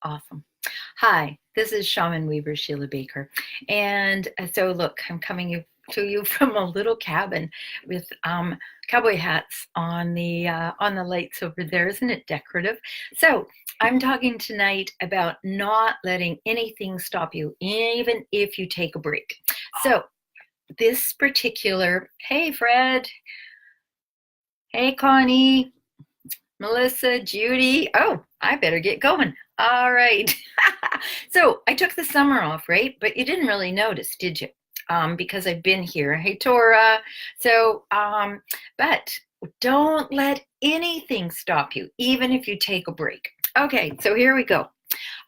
Awesome. Hi, this is Shaman Weaver Sheila Baker. And so look, I'm coming to you from a little cabin with cowboy hats on the lights over there. Isn't it decorative? So I'm talking tonight about not letting anything stop you, even if you take a break. So this particular, hey Fred, hey Connie, Melissa, Judy. Oh, I better get going. All right. So I took the summer off, right? But you didn't really notice, did you? Because I've been here. Hey, Tora. So, but don't let anything stop you, even if you take a break. Okay, so here we go.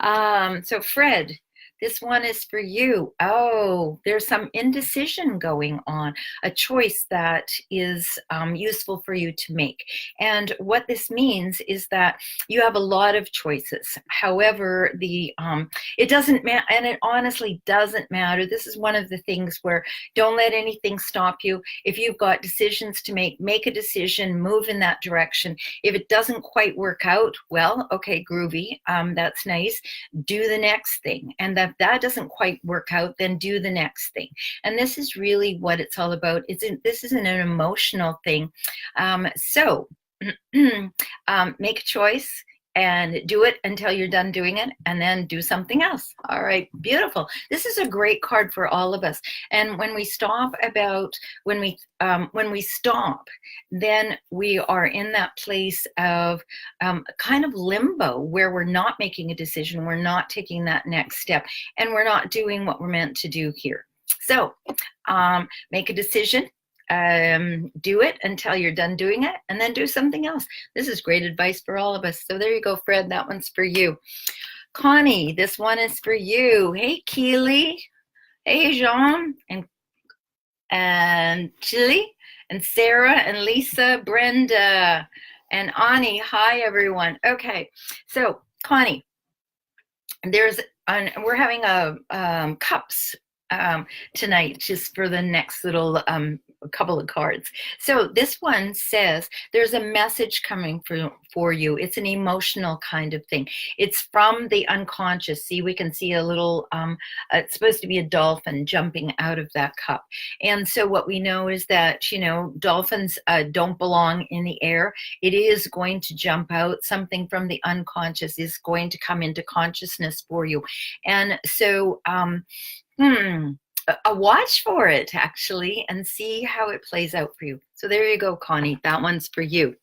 So Fred, this one is for you. Oh, there's some indecision going on, a choice that is useful for you to make. And what this means is that you have a lot of choices. However, it doesn't matter, and it honestly doesn't matter. This is one of the things where don't let anything stop you. If you've got decisions to make a decision, move in that direction. If it doesn't quite work out, well, okay, groovy, that's nice. Do the next thing. And that doesn't quite work out, then do the next thing. And this is really what it's all about. This isn't an emotional thing. So make a choice and do it until you're done doing it, and then do something else. All right, beautiful. This is a great card for all of us. And when we stop, then we are in that place of kind of limbo where we're not making a decision, we're not taking that next step, and we're not doing what we're meant to do here. So make a decision. Do it until you're done doing it, and then do something else. This is great advice for all of us. So there you go, Fred. That one's for you. Connie, this one is for you. Hey, Keely. Hey, Jean and Chili and Sarah and Lisa, Brenda and Ani. Hi, everyone. Okay, so Connie, we're having a cups tonight, just for the next little couple of cards. So this one says there's a message coming for you. It's an emotional kind of thing. It's from the unconscious. See, we can see a little, it's supposed to be a dolphin jumping out of that cup. And so what we know is that, dolphins don't belong in the air. It is going to jump out. Something from the unconscious is going to come into consciousness for you. And so, a watch for it, actually, and see how it plays out for you. So there you go, Connie. That one's for you.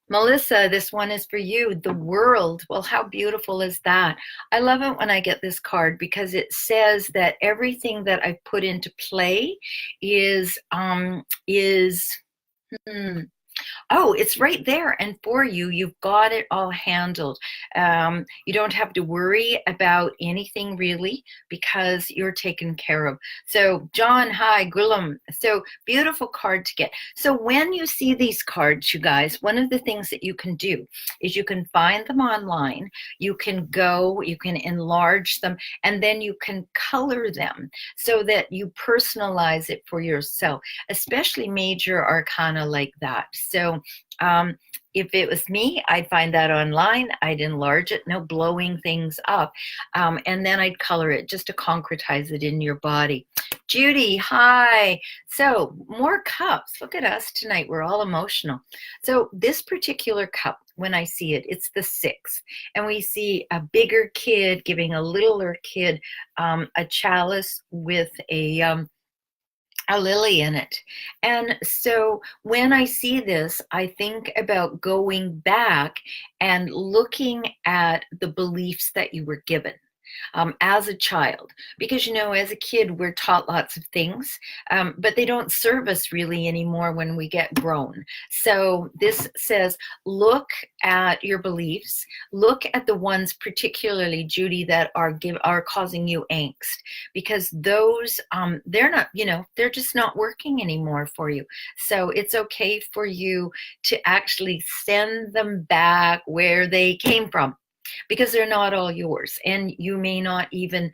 Melissa, this one is for you. The world. Well, how beautiful is that? I love it when I get this card because it says that everything that I've put into play is oh, it's right there. And for you, you've got it all handled. You don't have to worry about anything really because you're taken care of. So John, hi, Gulam. So beautiful card to get. So when you see these cards, you guys, one of the things that you can do is you can find them online. You can enlarge them, and then you can color them so that you personalize it for yourself, especially major arcana like that. So if it was me, I'd find that online. I'd enlarge it, no blowing things up. And then I'd color it just to concretize it in your body. Judy, hi. So more cups. Look at us tonight. We're all emotional. So this particular cup, when I see it, it's the 6. And we see a bigger kid giving a littler kid a chalice with a lily in it. And so when I see this, I think about going back and looking at the beliefs that you were given as a child, because as a kid we're taught lots of things, but they don't serve us really anymore when we get grown. So this says, look at your beliefs, look at the ones particularly, Judy, that are causing you angst, because those they're not, they're just not working anymore for you. So it's okay for you to actually send them back where they came from, because they're not all yours, and you may not even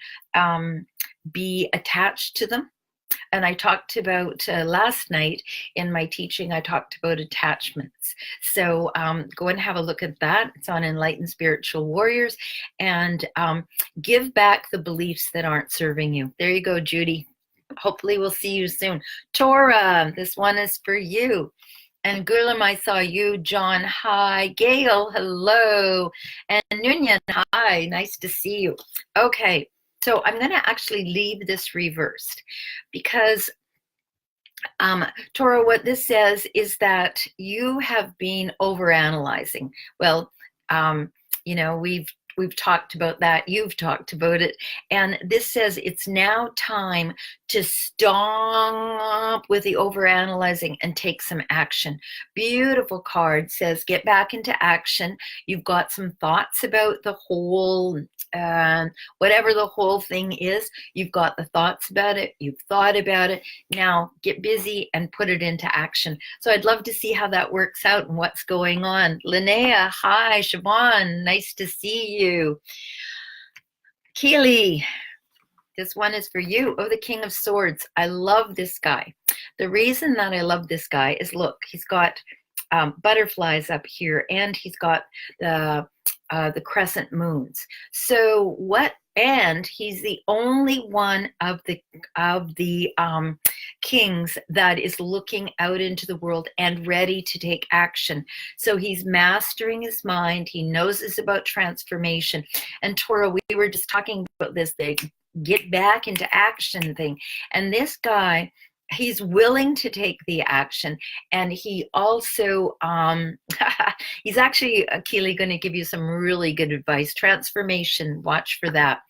be attached to them. And I talked about last night in my teaching, I talked about attachments. So go and have a look at that. It's on Enlightened Spiritual Warriors. And give back the beliefs that aren't serving you. There you go, Judy. Hopefully we'll see you soon. Tora, this one is for you. And Gulam, I saw you. John, hi. Gail, hello. And Nunyan, hi. Nice to see you. Okay, so I'm going to actually leave this reversed because, Tora, what this says is that you have been overanalyzing. Well, you know, we've talked about that. You've talked about it. And this says it's now time to stop with the overanalyzing and take some action. Beautiful card, says get back into action. You've got some thoughts about the whole, whatever the whole thing is. You've got the thoughts about it. You've thought about it. Now get busy and put it into action. So I'd love to see how that works out and what's going on. Linnea, hi. Siobhan, nice to see you. Keely, this one is for you. Oh, the King of Swords. I love this guy. The reason that I love this guy is, look, he's got butterflies up here, and he's got the crescent moons. So what? And he's the only one of the kings that is looking out into the world and ready to take action. So he's mastering his mind. He knows it's about transformation. And Tora, we were just talking about this, the get back into action thing. And this guy, he's willing to take the action, and he also he's actually, Keely, going to give you some really good advice. Transformation, watch for that.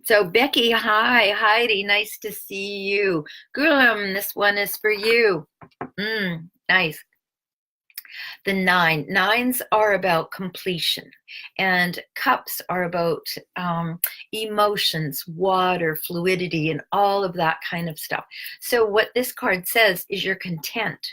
So Becky, hi. Heidi, nice to see you. Gulam, this one is for you. Nice. The nines are about completion, and cups are about emotions, water, fluidity, and all of that kind of stuff. So what this card says is you're content.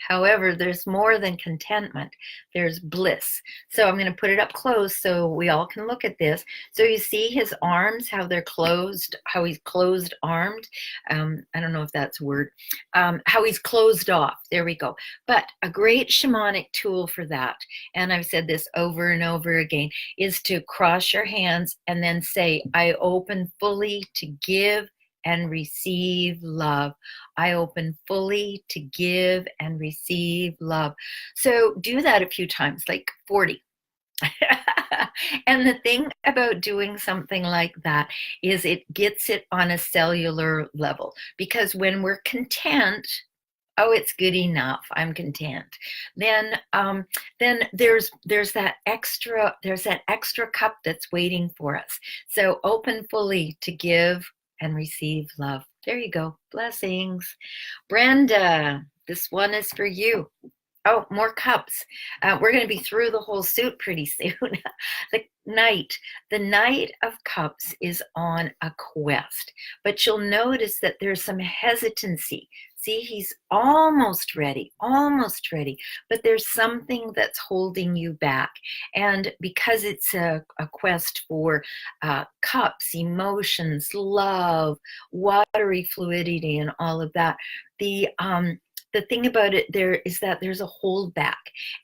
However, there's more than contentment. There's bliss. So I'm going to put it up close so we all can look at this. So you see his arms, how they're closed, how he's closed armed. I don't know if that's a word. How he's closed off. There we go. But a great shamanic tool for that, and I've said this over and over again, is to cross your hands and then say, I open fully to give and receive love. I open fully to give and receive love. So do that a few times, like 40. And the thing about doing something like that is it gets it on a cellular level, because when we're content, oh, it's good enough, I'm content, then there's that extra cup that's waiting for us. So open fully to give and receive love. There you go. Blessings. Brenda, this one is for you. Oh, more cups. We're going to be through the whole suit pretty soon. The Knight of Cups is on a quest, but you'll notice that there's some hesitancy. See, he's almost ready, but there's something that's holding you back. And because it's a quest for cups, emotions, love, watery fluidity, and all of that, the thing about it there is that there's a holdback.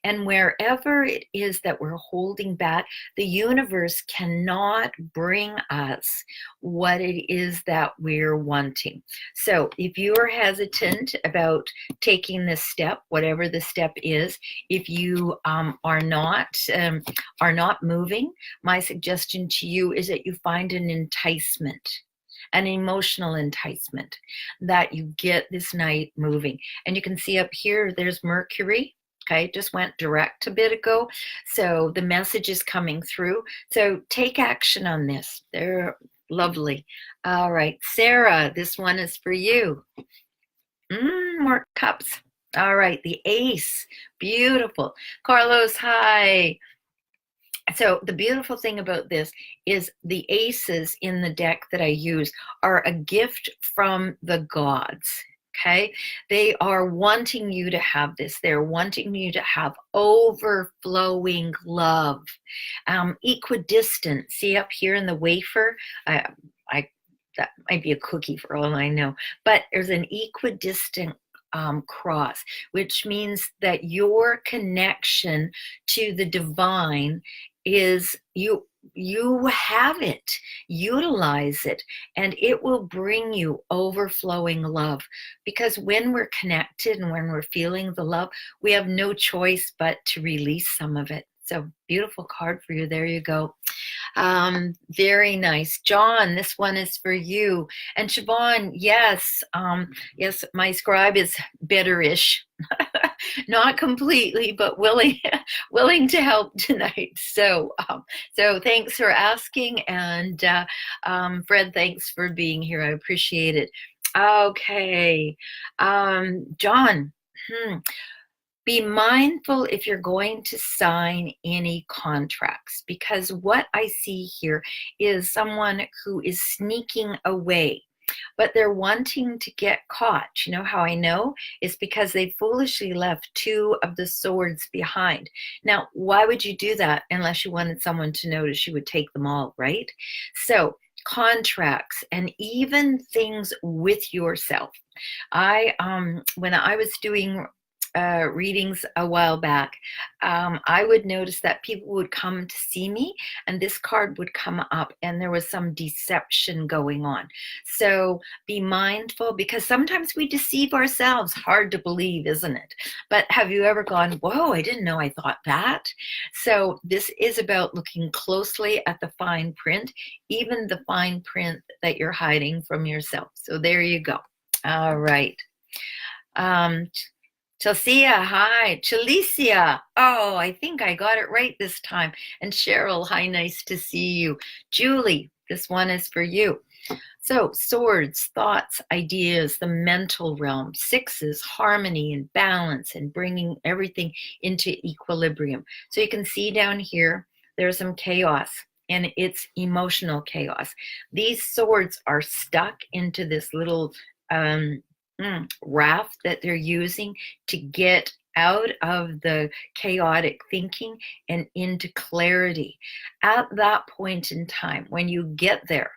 And wherever it is that we're holding back, the universe cannot bring us what it is that we're wanting. So if you are hesitant about taking this step, whatever the step is, if you are not moving, my suggestion to you is that you find an enticement, an emotional enticement, that you get this night moving. And you can see up here, there's Mercury. Okay, just went direct a bit ago. So the message is coming through. So take action on this. They're lovely. All right, Sarah, this one is for you. More cups. All right, the Ace. Beautiful. Carlos, hi. So the beautiful thing about this is the aces in the deck that I use are a gift from the gods. Okay, they are wanting you to have this. They're wanting you to have overflowing love, equidistant. See up here in the wafer, I that might be a cookie for all I know, but there's an equidistant cross, which means that your connection to the divine is you have it, utilize it, and it will bring you overflowing love. Because when we're connected and when we're feeling the love, we have no choice but to release some of it. So beautiful card for you. There you go. Very nice. John, this one is for you. And Siobhan, yes, yes, my scribe is bitterish. Not completely, but willing to help tonight. So thanks for asking, and Fred, thanks for being here. I appreciate it. Okay, John. Be mindful if you're going to sign any contracts, because what I see here is someone who is sneaking away, but they're wanting to get caught. You know how I know? It's because they foolishly left 2 of the swords behind. Now, why would you do that unless you wanted someone to notice? You would take them all, right? So contracts and even things with yourself. When I was doing readings a while back, I would notice that people would come to see me and this card would come up and there was some deception going on. So be mindful, because sometimes we deceive ourselves. Hard to believe, isn't it? But have you ever gone, whoa, I didn't know I thought that? So this is about looking closely at the fine print, even the fine print that you're hiding from yourself. So there you go. All right. Chelsea, hi. Chalicia, oh, I think I got it right this time. And Cheryl, hi, nice to see you. Julie, this one is for you. So swords, thoughts, ideas, the mental realm, 6s, harmony and balance and bringing everything into equilibrium. So you can see down here, there's some chaos, and it's emotional chaos. These swords are stuck into this little raft that they're using to get out of the chaotic thinking and into clarity. At that point in time, when you get there,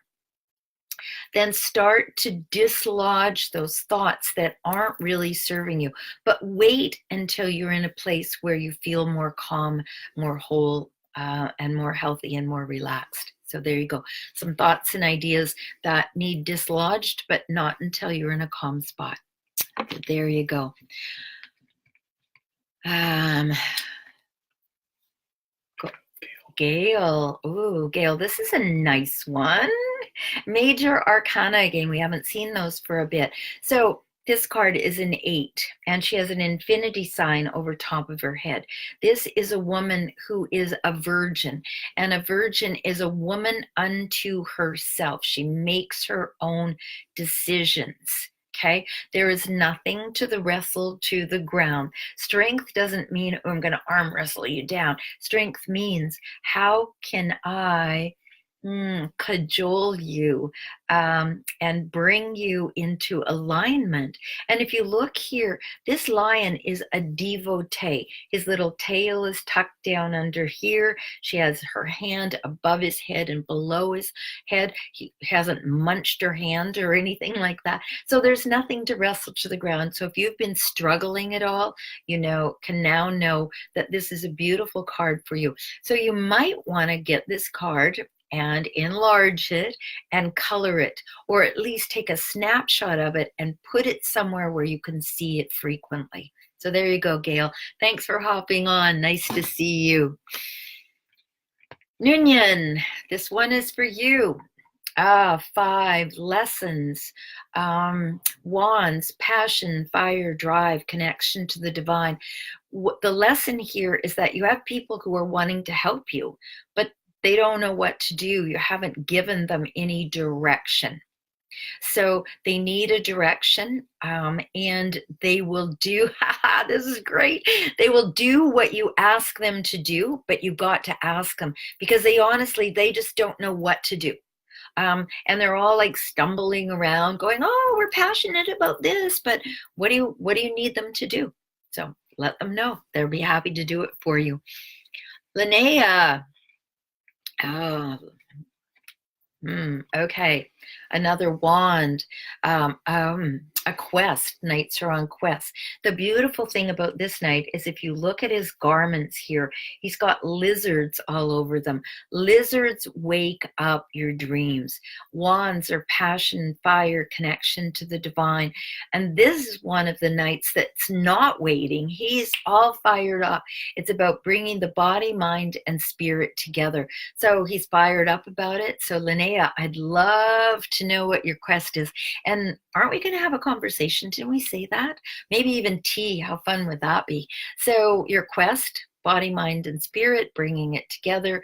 then start to dislodge those thoughts that aren't really serving you. But wait until you're in a place where you feel more calm, more whole, and more healthy and more relaxed. So there you go. Some thoughts and ideas that need dislodged, but not until you're in a calm spot. There you go. Gail. Ooh, Gail, this is a nice one. Major Arcana again. We haven't seen those for a bit. So this card is an 8, and she has an infinity sign over top of her head. This is a woman who is a virgin, and a virgin is a woman unto herself. She makes her own decisions. Okay, there is nothing to the wrestle to the ground. Strength doesn't mean, oh, I'm going to arm wrestle you down. Strength means, how can I cajole you and bring you into alignment? And if you look here, this lion is a devotee. His little tail is tucked down under here. She has her hand above his head and below his head. He hasn't munched her hand or anything like that. So there's nothing to wrestle to the ground. So if you've been struggling at all, you can now know that this is a beautiful card for you. So you might want to get this card and enlarge it and color it, or at least take a snapshot of it and put it somewhere where you can see it frequently. So there you go, Gail. Thanks for hopping on. Nice to see you. Nunyan, this one is for you. 5 lessons, wands, passion, fire, drive, connection to the divine. The lesson here is that you have people who are wanting to help you, but they don't know what to do. You haven't given them any direction. So they need a direction, and they will do, this is great. They will do what you ask them to do, but you got to ask them, because they just don't know what to do. And they're all like stumbling around going, oh, we're passionate about this, but what do you need them to do? So let them know. They'll be happy to do it for you. Linnea. Oh, Okay, another wand, a quest. Knights are on quests. The beautiful thing about this knight is if you look at his garments here, he's got lizards all over them. Lizards wake up your dreams. Wands are passion, fire, connection to the divine. And this is one of the knights that's not waiting. He's all fired up. It's about bringing the body, mind, and spirit together. So he's fired up about it. So Linnea, I'd love to know what your quest is. And aren't we going to have a conversation? Didn't we say that? Maybe even tea. How fun would that be? So your quest, body, mind, and spirit, bringing it together.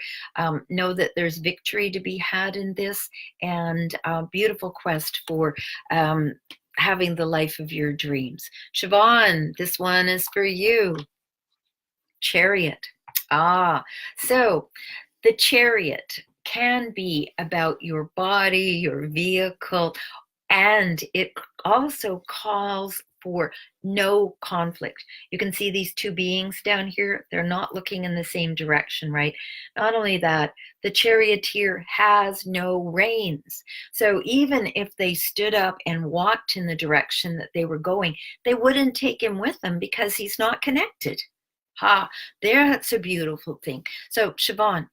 Know that there's victory to be had in this, and a beautiful quest for having the life of your dreams. Siobhan, this one is for you. Chariot. So the chariot can be about your body, your vehicle, and it also calls for no conflict. You can see these two beings down here. They're not looking in the same direction, right? Not only that, the charioteer has no reins. So even if they stood up and walked in the direction that they were going, they wouldn't take him with them because he's not connected. That's a beautiful thing. So Siobhan,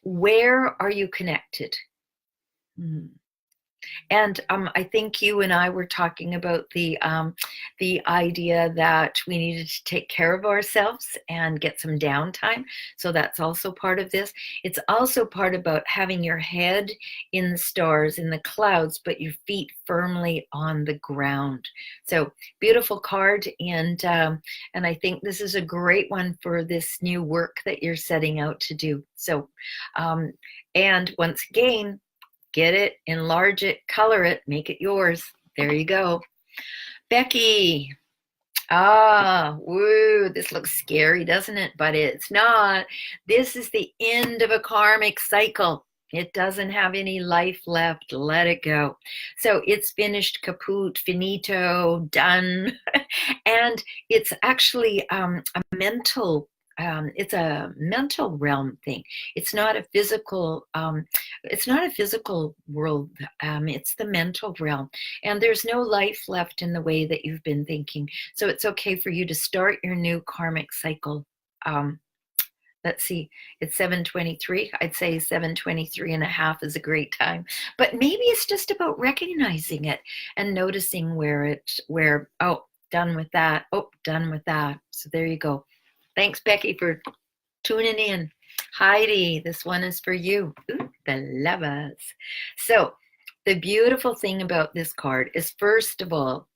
where are you connected? And I think you and I were talking about the idea that we needed to take care of ourselves and get some downtime. So that's also part of this. It's also part about having your head in the stars, in the clouds, but your feet firmly on the ground. So beautiful card, and I think this is a great one for this new work that you're setting out to do. So, and once again, get it, enlarge it, color it, make it yours. There you go. Becky. Woo, this looks scary, doesn't it? But it's not. This is the end of a karmic cycle. It doesn't have any life left. Let it go. So it's finished, kaput, finito, done. And it's actually a mental it's a mental realm thing. It's not a physical world. It's the mental realm, and there's no life left in the way that you've been thinking. So it's okay for you to start your new karmic cycle. Let's see, it's 7:23. I'd say 7:23 and a half is a great time, but maybe it's just about recognizing it and noticing done with that. Done with that. So there you go. Thanks, Becky, for tuning in. Heidi, this one is for you. Ooh, the lovers. So the beautiful thing about this card is, first of all,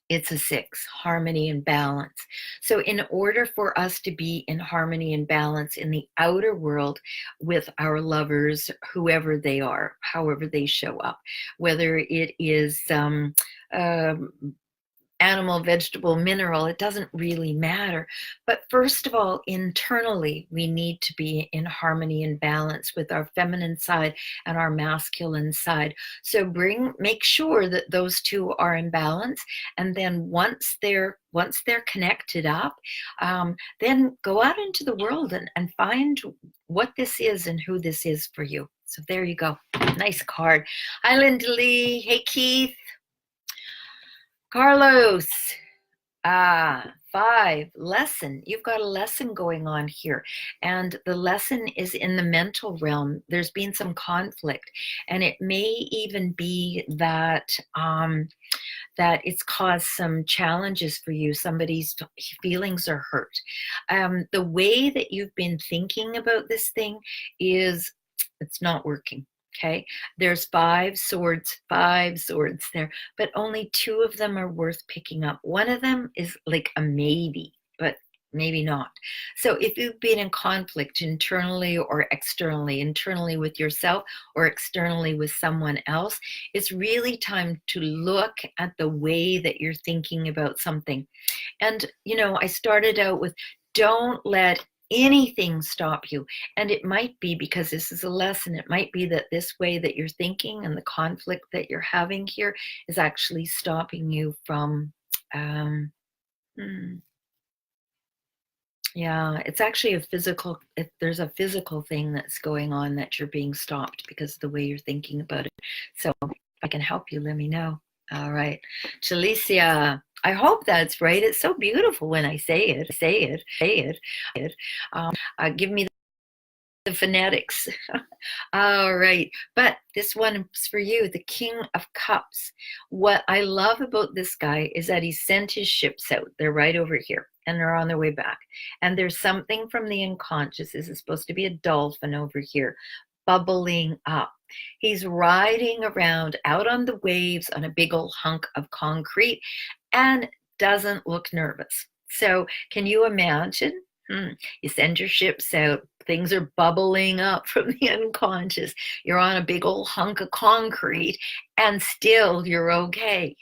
it's a 6, harmony and balance. So in order for us to be in harmony and balance in the outer world with our lovers, whoever they are, however they show up, whether it is animal, vegetable, mineral, it doesn't really matter. But first of all, internally, we need to be in harmony and balance with our feminine side and our masculine side. So make sure that those two are in balance. And then once they're connected up, then go out into the world and find what this is and who this is for you. So there you go. Nice card. Hi, Linda Lee. Hey, Keith. Carlos, 5, lesson. You've got a lesson going on here. And the lesson is in the mental realm. There's been some conflict. And it may even be that that it's caused some challenges for you. Somebody's feelings are hurt. The way that you've been thinking about this thing is it's not working. Okay, there's 5 swords there, but only 2 of them are worth picking up. One of them is like a maybe, but maybe not. So if you've been in conflict internally or externally, internally with yourself or externally with someone else, it's really time to look at the way that you're thinking about something. And, I started out with, don't let anything stop you. And it might be, because this is a lesson, it might be that this way that you're thinking and the conflict that you're having here is actually stopping you from Yeah, it's actually a physical, there's a physical thing that's going on that you're being stopped because of the way you're thinking about it. So if I can help you, let me know. All right. Chalicia, I hope that's right. It's so beautiful when I say it, say it. Give me the phonetics. All right. But this one is for you, the King of Cups. What I love about this guy is that he sent his ships out. They're right over here and they're on their way back. And there's something from the unconscious. This is supposed to be a dolphin over here bubbling up. He's riding around out on the waves on a big old hunk of concrete and doesn't look nervous. So, can you imagine? You send your ships out, things are bubbling up from the unconscious. You're on a big old hunk of concrete, and still you're okay.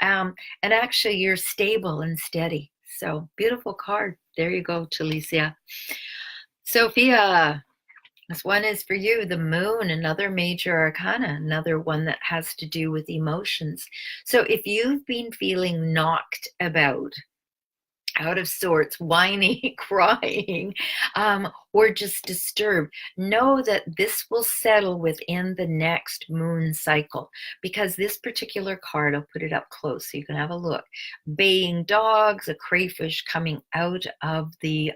And actually, you're stable and steady. So, beautiful card. There you go, Chalicia. Sophia, this one is for you, the moon, another major arcana, another one that has to do with emotions. So if you've been feeling knocked about, out of sorts, whining, crying, or just disturbed, know that this will settle within the next moon cycle, because this particular card, I'll put it up close so you can have a look. Baying dogs, a crayfish coming out of the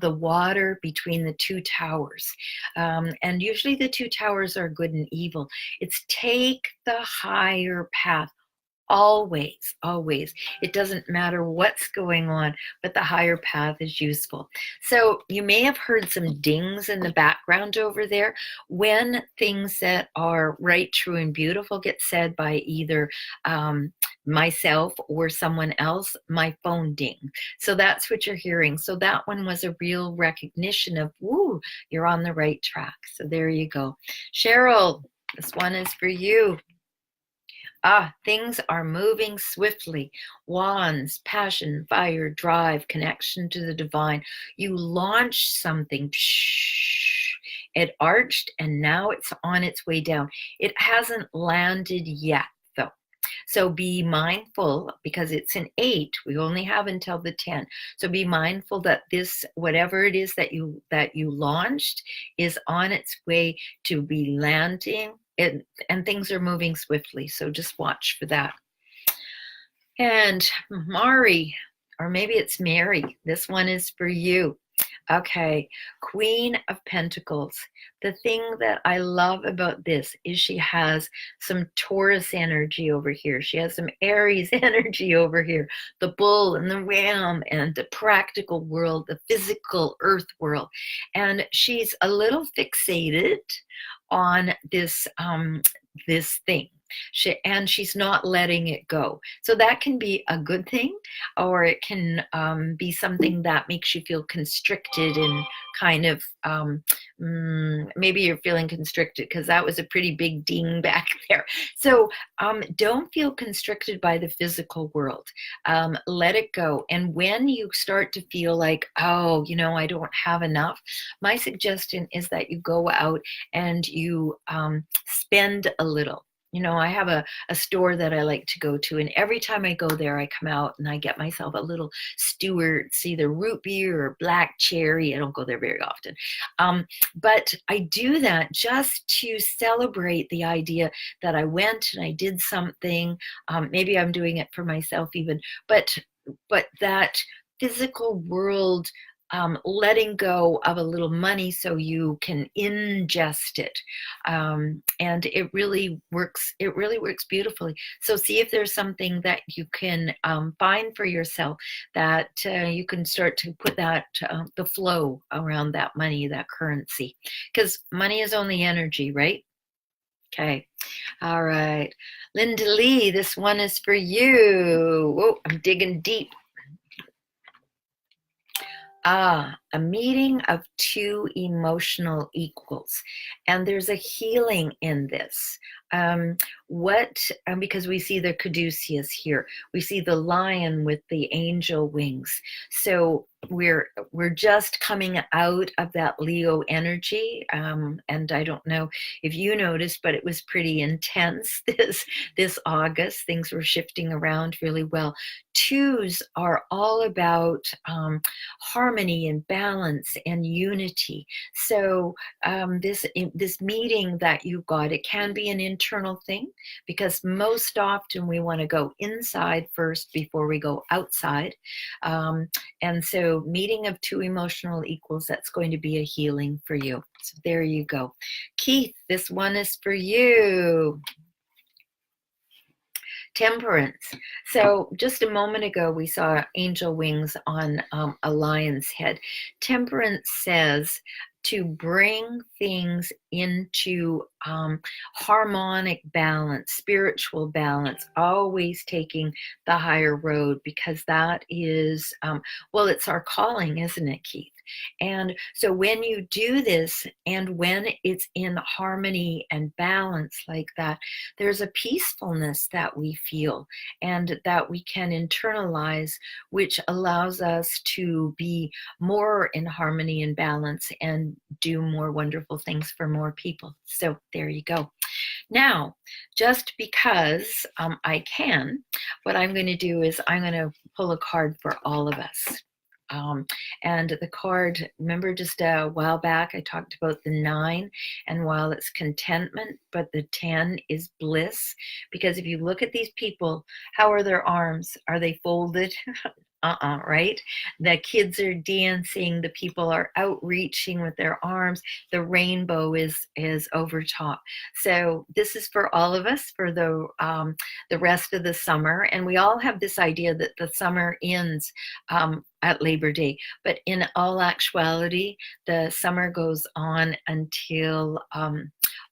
water between the two towers, and usually the two towers are good and evil. It's take the higher path. Always, always. It doesn't matter what's going on, but the higher path is useful. So you may have heard some dings in the background over there. When things that are right, true, and beautiful get said by either myself or someone else, my phone ding. So that's what you're hearing. So that one was a real recognition of, woo, you're on the right track. So there you go. Cheryl, this one is for you. Things are moving swiftly. Wands, passion, fire, drive, connection to the divine. You launched something. It arched and now it's on its way down. It hasn't landed yet, though. So be mindful, because it's an 8. We only have until the 10. So be mindful that this, whatever it is that you launched, is on its way to be landing. And things are moving swiftly, so just watch for that. And Mari, or maybe it's Mary, this one is for you. Okay, Queen of Pentacles. The thing that I love about this is she has some Taurus energy over here. She has some Aries energy over here. The bull and the ram and the practical world, the physical earth world. And she's a little fixated on this thing. She's not letting it go. So that can be a good thing, or it can be something that makes you feel constricted and kind of, maybe you're feeling constricted because that was a pretty big ding back there. So don't feel constricted by the physical world. Let it go. And when you start to feel like, oh, I don't have enough, my suggestion is that you go out and you spend a little. I have a store that I like to go to, and every time I go there, I come out and I get myself a little Stewart's, either root beer or black cherry. I don't go there very often. But I do that just to celebrate the idea that I went and I did something. Maybe I'm doing it for myself even, but that physical world, letting go of a little money so you can ingest it, and it really works beautifully. So see if there's something that you can find for yourself, that you can start to put that the flow around that money, that currency, because money is only energy, right? Okay. All right, Linda Lee, this one is for you. Oh, I'm digging deep. a meeting of two emotional equals, and there's a healing in this. Um, because we see the caduceus here, we see the lion with the angel wings. So we're just coming out of that Leo energy, and I don't know if you noticed, but it was pretty intense this August. Things were shifting around really well. Twos are all about harmony and balance and unity. So this meeting that you got, it can be an internal thing, because most often we want to go inside first before we go outside. And so meeting of two emotional equals, that's going to be a healing for you. So there you go. Keith, this one is for you. Temperance. So just a moment ago, we saw angel wings on a lion's head. Temperance says to bring things into harmonic balance, spiritual balance, always taking the higher road, because that is, well, it's our calling, isn't it, Keith? And so when you do this, and when it's in harmony and balance like that, there's a peacefulness that we feel and that we can internalize, which allows us to be more in harmony and balance and do more wonderful things for more people. So there you go. Now, just because I can, what I'm going to do is I'm going to pull a card for all of us. And the card, remember just a while back I talked about the 9, and while it's contentment, but the 10 is bliss. Because if you look at these people, how are their arms? Are they folded? Right? The kids are dancing, the people are outreaching with their arms, the rainbow is over top. So this is for all of us for the rest of the summer. And we all have this idea that the summer ends at Labor Day, but in all actuality, the summer goes on until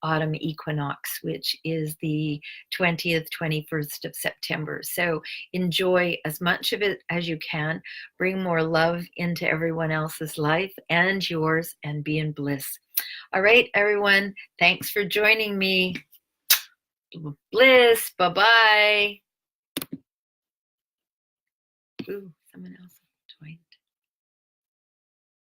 autumn equinox, which is the 20th, 21st of September. So enjoy as much of it as you can. Bring more love into everyone else's life and yours, and be in bliss. All right, everyone. Thanks for joining me. Bliss. Bye-bye. Ooh, someone else.